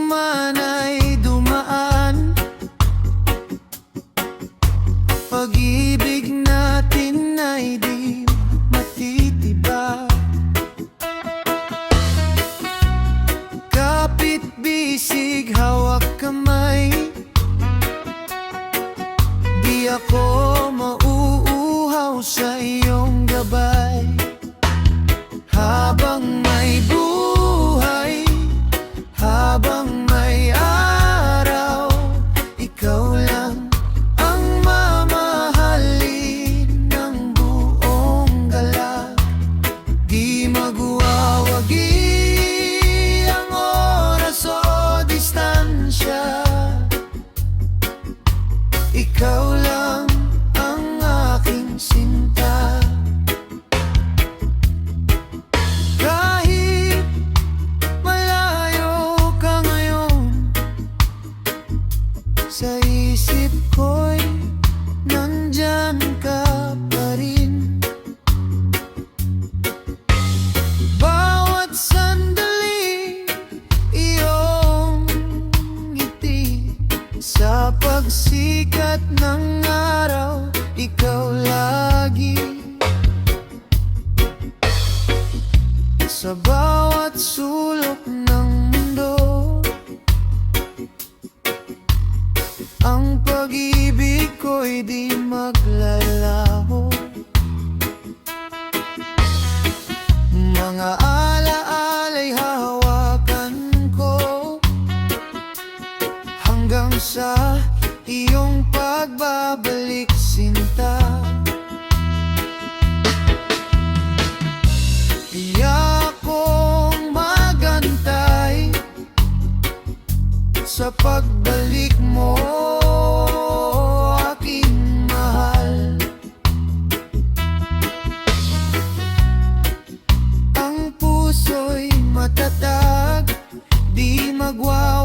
man ay dumaan, pag-ibig natin ay di matitibag. Kapit bisig, hawak kamay, di ako mauuhaw sa iyong gabay. Habang may buhay, habang may araw, ikaw lang ang mamahalin ng buong galak. Di magwawagi ang oras o distansya, ikaw lang ang aking sinta. Kahit malayo ka ngayon, sa isip ko'y nandyan ka pa rin. Bawat sandali, iyong ngiti, sa pagsikat ng araw, ikaw lagi. Sa bawat sulok ng mundo, ang pag-ibig ko'y di maglalaho. Mga alaala'y hahawakan ko hanggang sa iyong pagbabalik, sinta. Iyak kong magantay sa pagbalik mo, aking mahal. Ang puso'y matatag, di magwawala